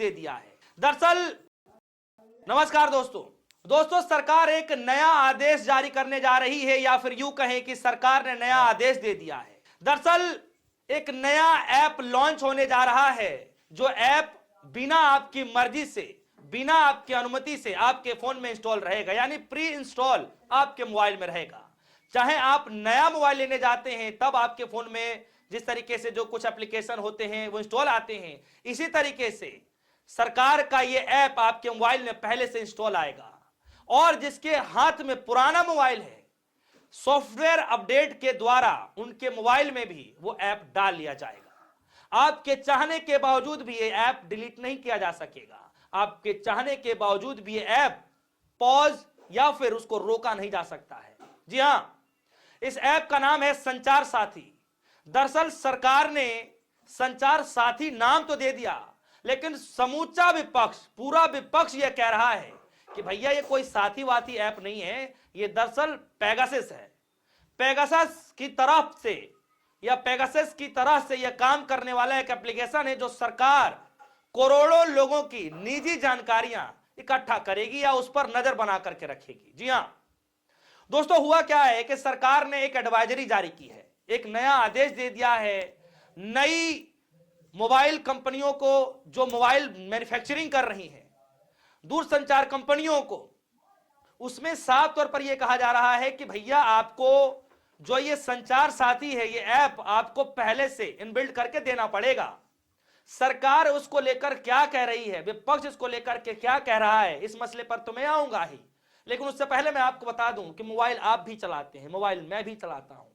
दे दिया है। दरअसल नमस्कार दोस्तों, सरकार एक नया आदेश जारी करने जा रही है, या फिर यूं कहें कि सरकार ने नया आदेश दे दिया है। दरअसल एक नया ऐप लॉन्च होने जा रहा है, जो ऐप बिना आपकी मर्जी से, बिना आपकी अनुमति से आपके फोन में इंस्टॉल रहेगा, यानी प्री इंस्टॉल आपके मोबाइल में रहेगा। चाहे आप नया मोबाइल लेने जाते हैं तब आपके फोन में जिस तरीके से जो कुछ एप्लीकेशन होते हैं वो इंस्टॉल आते हैं, इसी तरीके से सरकार का ये ऐप आपके मोबाइल में पहले से इंस्टॉल आएगा। और जिसके हाथ में पुराना मोबाइल है, सॉफ्टवेयर अपडेट के द्वारा उनके मोबाइल में भी वो ऐप डाल लिया जाएगा। आपके चाहने के बावजूद भी ये ऐप डिलीट नहीं किया जा सकेगा। आपके चाहने के बावजूद भी ये ऐप पॉज या फिर उसको रोका नहीं जा सकता है। जी हां, इस ऐप का नाम है संचार साथी। दरअसल सरकार ने संचार साथी नाम तो दे दिया, लेकिन समूचा विपक्ष, पूरा विपक्ष यह कह रहा है कि भैया ये कोई साथी वाथी ऐप नहीं है, ये दरअसल पेगासस है। पेगासस की तरफ से या पेगासस की तरह से यह काम करने वाला एक एप्लीकेशन है, जो सरकार करोड़ों लोगों की निजी जानकारियां इकट्ठा करेगी या उस पर नजर बना करके रखेगी। जी हां दोस्तों, हुआ क्या है कि सरकार ने एक एडवाइजरी जारी की है, एक नया आदेश दे दिया है नई मोबाइल कंपनियों को, जो मोबाइल मैन्युफैक्चरिंग कर रही हैं, दूरसंचार कंपनियों को। उसमें साफ तौर पर यह कहा जा रहा है कि भैया आपको जो ये संचार साथी है, ये ऐप आपको पहले से इनबिल्ड करके देना पड़ेगा। सरकार उसको लेकर क्या कह रही है, विपक्ष इसको लेकर के क्या कह रहा है, इस मसले पर तो मैं आऊंगा ही, लेकिन उससे पहले मैं आपको बता दूं कि मोबाइल आप भी चलाते हैं, मोबाइल मैं भी चलाता हूं,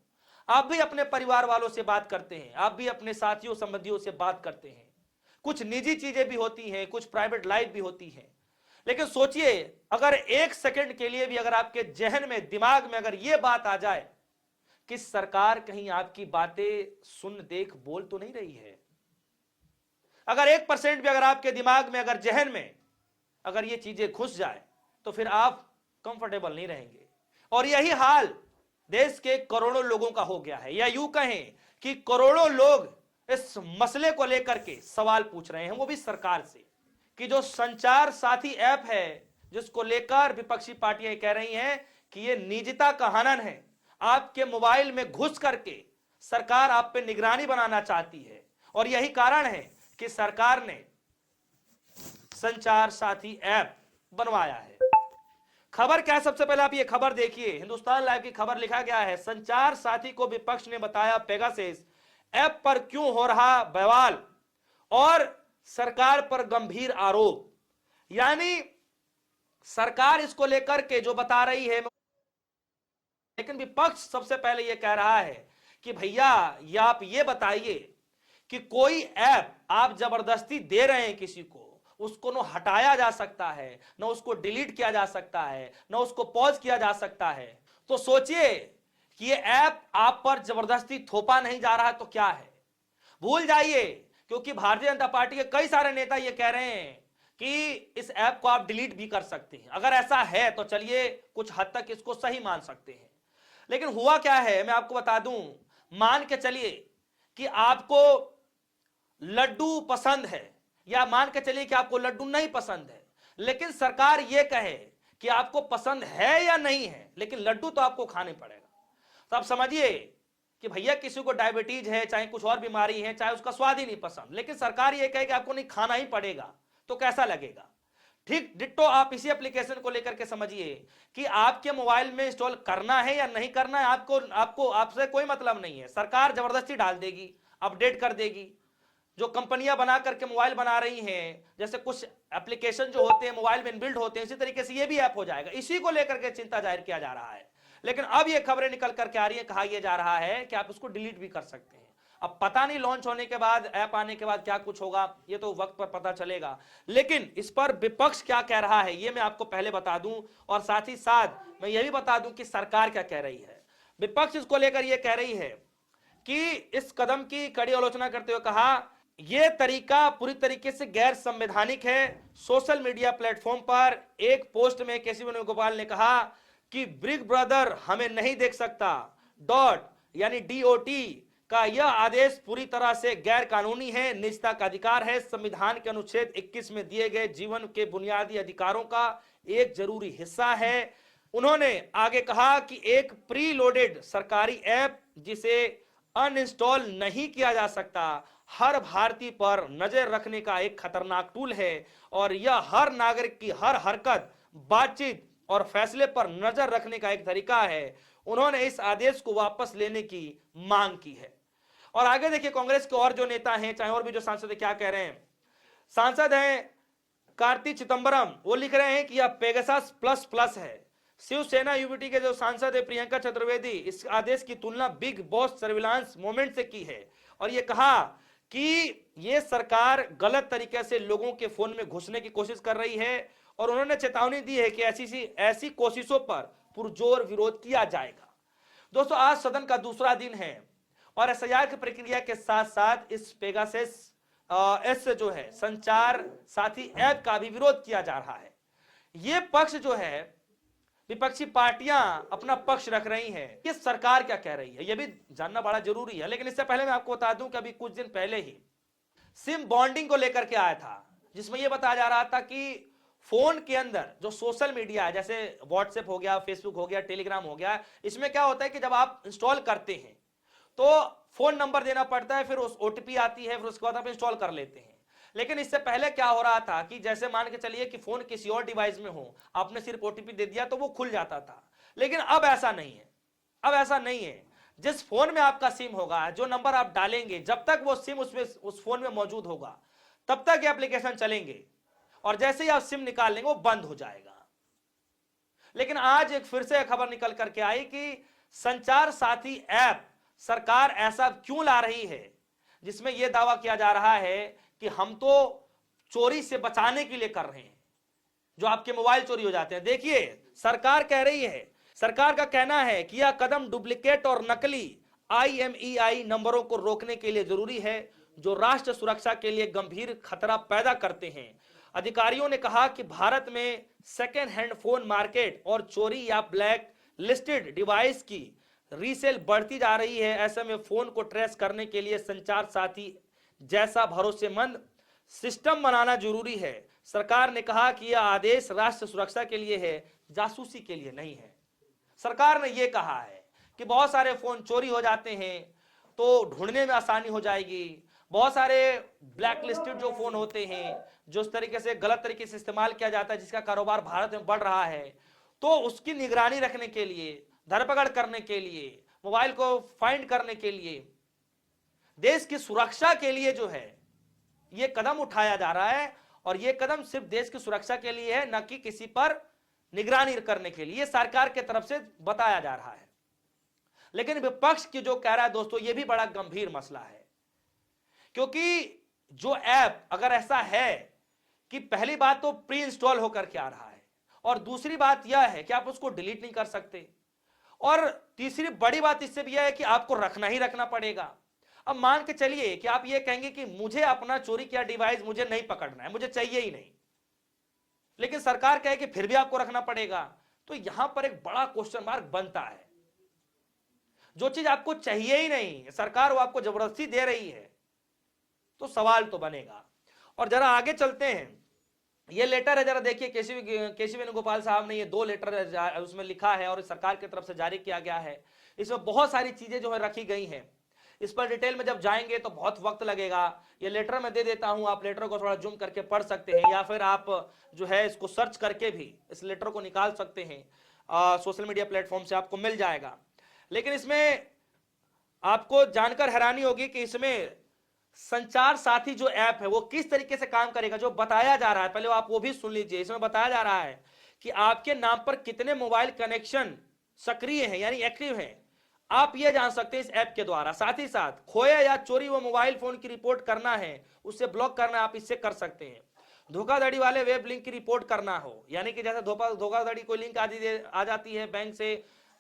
आप भी अपने परिवार वालों से बात करते हैं, आप भी अपने साथियों संबंधियों से बात करते हैं। कुछ निजी चीजें भी होती हैं, कुछ प्राइवेट लाइफ भी होती है। लेकिन सोचिए, अगर एक सेकंड के लिए भी अगर आपके जहन में, दिमाग में अगर यह बात आ जाए कि सरकार कहीं आपकी बातें सुन, देख, बोल तो नहीं रही है, अगर 1% भी अगर आपके दिमाग में, अगर जहन में अगर ये चीजें घुस जाए, तो फिर आप कंफर्टेबल नहीं रहेंगे। और यही हाल देश के करोड़ों लोगों का हो गया है, या यूं कहें कि करोड़ों लोग इस मसले को लेकर के सवाल पूछ रहे हैं, वो भी सरकार से, कि जो संचार साथी ऐप है, जिसको लेकर विपक्षी पार्टियां कह रही हैं कि ये निजता का हनन है, आपके मोबाइल में घुस करके सरकार आप पे निगरानी बनाना चाहती है। और यही कारण है कि सरकार ने संचार साथी ऐप बनवाया है। खबर क्या है, सबसे पहले आप ये खबर देखिए, हिंदुस्तान लाइव की खबर, लिखा गया है संचार साथी को विपक्ष ने बताया पेगासस ऐप पर क्यों हो रहा बवाल और सरकार पर गंभीर आरोप। यानी सरकार इसको लेकर के जो बता रही है, लेकिन विपक्ष सबसे पहले यह कह रहा है कि भैया ये आप ये बताइए कि कोई ऐप आप जबरदस्ती दे रहे हैं किसी को, उसको न हटाया जा सकता है, न उसको डिलीट किया जा सकता है, न उसको पॉज किया जा सकता है। तो सोचिए कि ये ऐप आप पर जबरदस्ती थोपा नहीं जा रहा तो क्या है। भूल जाइए, क्योंकि भारतीय जनता पार्टी के कई सारे नेता ये कह रहे हैं कि इस ऐप को आप डिलीट भी कर सकते हैं। अगर ऐसा है तो चलिए कुछ हद तक इसको सही मान सकते हैं, लेकिन हुआ क्या है मैं आपको बता दूं। मान के चलिए कि आपको लड्डू पसंद है, या मान के चलिए कि आपको लड्डू नहीं पसंद है, लेकिन सरकार यह कहे कि आपको पसंद है या नहीं है, लेकिन लड्डू तो आपको खाने पड़ेगा। तो आप समझिए कि भैया किसी को डायबिटीज है, चाहे कुछ और बीमारी है, चाहे उसका स्वाद ही नहीं पसंद, लेकिन सरकार यह कहे कि आपको नहीं खाना ही पड़ेगा, तो कैसा लगेगा। ठीक डिट्टो आप इसी एप्लीकेशन को लेकर के समझिए कि आपके मोबाइल में इंस्टॉल करना है या नहीं करना है, आपको आपसे कोई मतलब नहीं है। सरकार जबरदस्ती डाल देगी, अपडेट कर देगी। जो कंपनियां बना करके मोबाइल बना रही हैं, जैसे कुछ एप्लीकेशन जो होते हैं मोबाइल में इनबिल्ट होते हैं, इसी तरीके से ये भी ऐप हो जाएगा। इसी को लेकर के चिंता जाहिर किया जा रहा है, लेकिन अब ये खबरें निकल करके आ रही है, कहा यह जा रहा है कि आप उसको डिलीट भी कर सकते हैं। अब पता नहीं लॉन्च होने के बाद, ऐप आने के बाद क्या कुछ होगा, ये तो वक्त पर पता चलेगा। लेकिन इस पर विपक्ष क्या कह रहा है ये मैं आपको पहले बता दूं, और साथ ही साथ मैं यह भी बता दूं कि सरकार क्या कह रही है। विपक्ष इसको लेकर यह कह रही है कि इस कदम की कड़ी आलोचना करते हुए कहा, यह तरीका पूरी तरीके से गैर संवैधानिक है। सोशल मीडिया प्लेटफॉर्म पर एक पोस्ट में केसी वेणुगोपाल ने कहा कि बिग ब्रदर हमें नहीं देख सकता, डॉट यानी DOT का यह आदेश पूरी तरह से गैर कानूनी है, निजता का अधिकार है, संविधान के अनुच्छेद 21 में दिए गए जीवन के बुनियादी अधिकारों का एक जरूरी हिस्सा है। उन्होंने आगे कहा कि एक प्री लोडेड सरकारी ऐप जिसे अनइंस्टॉल नहीं किया जा सकता हर भारतीय पर नजर रखने का एक खतरनाक टूल है और यह हर नागरिक की हर हरकत, बातचीत और फैसले पर नजर रखने का एक तरीका है। उन्होंने इस आदेश को वापस लेने की मांग की है। और आगे देखिए कांग्रेस के और जो नेता हैं, चाहे और भी जो सांसद है, क्या कह रहे हैं। सांसद हैं कार्ति चिदंबरम, वो लिख रहे हैं कि यह पेगासस प्लस प्लस है। शिवसेना यूबीटी के जो सांसद है प्रियंका चतुर्वेदी, इस आदेश की तुलना बिग बॉस सर्विलांस मोमेंट से की है और यह कहा कि यह सरकार गलत तरीके से लोगों के फोन में घुसने की कोशिश कर रही है और उन्होंने चेतावनी दी है कि ऐसी कोशिशों पर पुरजोर विरोध किया जाएगा। दोस्तों, आज सदन का दूसरा दिन है और एसआईआर की प्रक्रिया के साथ साथ इस पेगासस एस जो है संचार साथी ऐप का भी विरोध किया जा रहा है। यह पक्ष जो है, विपक्षी पार्टियां अपना पक्ष रख रही हैं कि सरकार क्या कह रही है, यह भी जानना बड़ा जरूरी है। लेकिन इससे पहले मैं आपको बता दूं कि अभी कुछ दिन पहले ही सिम बॉन्डिंग को लेकर के आया था, जिसमें यह बताया जा रहा था कि फोन के अंदर जो सोशल मीडिया है, जैसे व्हाट्सएप हो गया, फेसबुक हो गया, टेलीग्राम हो गया, इसमें क्या होता है कि जब आप इंस्टॉल करते हैं तो फोन नंबर देना पड़ता है, फिर उस ओटीपी आती है, फिर उसके बाद आप इंस्टॉल कर लेते हैं। लेकिन इससे पहले क्या हो रहा था कि जैसे मान के चलिए कि फोन किसी और डिवाइस में हो, आपने सिर्फ ओटीपी दे दिया तो वो खुल जाता था। लेकिन अब ऐसा नहीं है। अब ऐसा नहीं है। जिस फोन में आपका सिम होगा, जो नंबर आप डालेंगे, जब तक वो सिम उसमें उस फोन में मौजूद होगा तब तक ये एप्लीकेशन चलेंगे और जैसे ही आप सिम निकाल लेंगे वो बंद हो जाएगा। लेकिन आज एक फिर से खबर निकल करके आई कि संचार साथी ऐप सरकार ऐसा क्यों ला रही है, जिसमें यह दावा किया जा रहा है कि हम तो चोरी से बचाने के लिए कर रहे हैं, जो आपके मोबाइल चोरी हो जाते हैं। देखिए, सरकार कह रही है, सरकार का कहना है कि यह कदम डुप्लीकेट और नकली IMEI नंबरों को रोकने के लिए जरूरी है, जो राष्ट्र सुरक्षा के लिए गंभीर खतरा पैदा करते हैं। अधिकारियों ने कहा कि भारत में सेकेंड हैंड फोन मार्केट और चोरी या ब्लैक लिस्टेड डिवाइस की रीसेल बढ़ती जा रही है। ऐसे में फोन को ट्रेस करने के लिए संचार साथी जैसा भरोसेमंद सिस्टम बनाना जरूरी है। सरकार ने कहा कि यह आदेश राष्ट्र सुरक्षा के लिए है, जासूसी के लिए नहीं है। सरकार ने यह कहा है कि बहुत सारे फोन चोरी हो जाते हैं तो ढूंढने में आसानी हो जाएगी। बहुत सारे ब्लैक लिस्टेड जो फोन होते हैं, जो इस तरीके से गलत तरीके से इस्तेमाल किया जाता है, जिसका कारोबार भारत में बढ़ रहा है, तो उसकी निगरानी रखने के लिए, धरपकड़ करने के लिए, मोबाइल को फाइंड करने के लिए, देश की सुरक्षा के लिए जो है यह कदम उठाया जा रहा है। और यह कदम सिर्फ देश की सुरक्षा के लिए है, न कि किसी पर निगरानी करने के लिए। सरकार की तरफ से बताया जा रहा है। लेकिन विपक्ष की जो कह रहा है दोस्तों, यह भी बड़ा गंभीर मसला है, क्योंकि जो ऐप अगर ऐसा है कि पहली बात तो प्री इंस्टॉल होकर के आ रहा है, और दूसरी बात यह है कि आप उसको डिलीट नहीं कर सकते, और तीसरी बड़ी बात इससे भी यह है कि आपको रखना ही रखना पड़ेगा। अब मान के चलिए कि आप ये कहेंगे कि मुझे अपना चोरी किया डिवाइस मुझे नहीं पकड़ना है, मुझे चाहिए ही नहीं, लेकिन सरकार कहे कि फिर भी आपको रखना पड़ेगा, तो यहां पर एक बड़ा क्वेश्चन मार्क बनता है। जो चीज आपको चाहिए ही नहीं, सरकार वो आपको जबरदस्ती दे रही है, तो सवाल तो बनेगा। और जरा आगे चलते हैं। ये लेटर है, जरा देखिए, केसी वेणुगोपाल साहब ने ये 2 लेटर उसमें लिखा है और सरकार की तरफ से जारी किया गया है। इसमें बहुत सारी चीजें जो है रखी गई हैं। इस पर डिटेल में जब जाएंगे तो बहुत वक्त लगेगा। ये लेटर मैं दे देता हूं, आप लेटर को थोड़ा जूम करके पढ़ सकते हैं, या फिर आप जो है इसको सर्च करके भी इस लेटर को निकाल सकते हैं। सोशल मीडिया प्लेटफॉर्म से आपको मिल जाएगा। लेकिन इसमें आपको जानकर हैरानी होगी कि इसमें संचार साथी जो ऐप है वो किस तरीके से काम करेगा, जो बताया जा रहा है। पहले आप वो भी सुन लीजिए। इसमें बताया जा रहा है कि आपके नाम पर कितने मोबाइल कनेक्शन सक्रिय हैं, यानी एक्टिव हैं, आप ये जान सकते हैं इस ऐप के द्वारा। साथ ही साथ खोया या चोरी हुआ मोबाइल फोन की रिपोर्ट करना है, उससे ब्लॉक करना, आप इससे कर सकते हैं। धोखाधड़ी वाले वेब लिंक की रिपोर्ट करना हो, यानी कि जैसे धोखाधड़ी कोई लिंक आ जाती है, बैंक से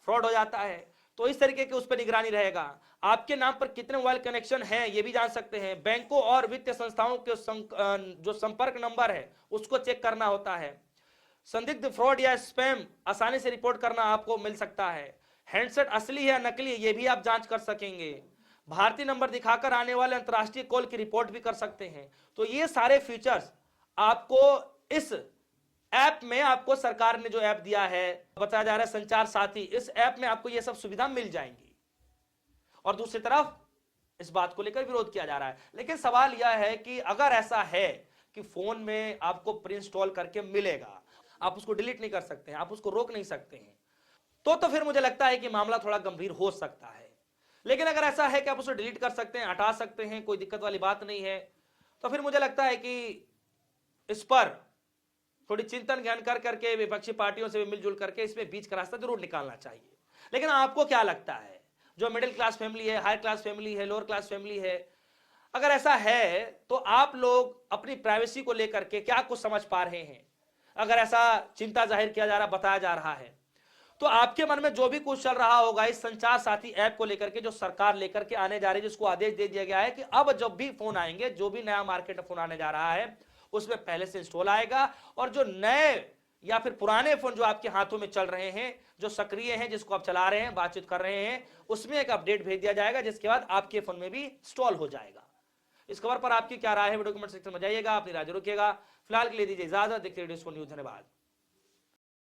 फ्रॉड हो जाता है, तो इस तरीके के उस पर निगरानी रहेगा। आपके नाम पर कितने मोबाइल कनेक्शन हैं ये भी जान सकते हैं। बैंकों और वित्तीय संस्थाओं के जो संपर्क नंबर है उसको चेक करना होता है। संदिग्ध फ्रॉड या स्पैम आसानी से रिपोर्ट करना आपको मिल सकता है। हैंडसेट असली है नकली ये भी आप जांच कर सकेंगे। भारतीय नंबर दिखाकर आने वाले अंतरराष्ट्रीय कॉल की रिपोर्ट भी कर सकते हैं। तो ये सारे फीचर्स आपको इस ऐप में, आपको सरकार ने जो ऐप दिया है, बताया जा रहा है संचार साथी, इस ऐप में आपको ये सब सुविधा मिल जाएंगी। और दूसरी तरफ इस बात को लेकर विरोध किया जा रहा है। लेकिन सवाल यह है कि अगर ऐसा है कि फोन में आपको प्री इंस्टॉल करके मिलेगा, आप उसको डिलीट नहीं कर सकते हैं, आप उसको रोक नहीं सकते हैं, तो फिर मुझे लगता है कि मामला थोड़ा गंभीर हो सकता है। लेकिन अगर ऐसा है कि आप उसे डिलीट कर सकते हैं, हटा सकते हैं, कोई दिक्कत वाली बात नहीं है, तो फिर मुझे लगता है कि इस पर थोड़ी चिंतन ज्ञान कर करके विपक्षी पार्टियों से भी मिलजुल करके इसमें बीच का रास्ता जरूर निकालना चाहिए। लेकिन आपको क्या लगता है, जो मिडिल क्लास फैमिली है, हाई क्लास फैमिली है, लोअर क्लास फैमिली है, अगर ऐसा है तो आप लोग अपनी प्राइवेसी को लेकर के क्या कुछ समझ पा रहे हैं? अगर ऐसा चिंता जाहिर किया जा रहा, बताया जा रहा है, तो आपके मन में जो भी कुछ चल रहा होगा इस संचार साथी ऐप को लेकर के, जो सरकार लेकर के आने जा रही है, जिसको आदेश दे दिया गया है कि अब जब भी फोन आएंगे, जो भी नया मार्केट में फोन आने जा रहा है, उसमें पहले से इंस्टॉल आएगा, और जो नए या फिर पुराने फोन जो आपके हाथों में चल रहे हैं, जो सक्रिय हैं, जिसको आप चला रहे हैं, बातचीत कर रहे हैं, उसमें एक अपडेट भेज दिया जाएगा, जिसके बाद आपके फोन में भी इंस्टॉल हो जाएगा। इस खबर पर आपकी क्या राय है, वीडियो कमेंट सेक्शन में जाइएगा, अपनी राय रखिएगा। फिलहाल के लिए दीजिए इजाजत, देखते रहिए न्यूज़। धन्यवाद।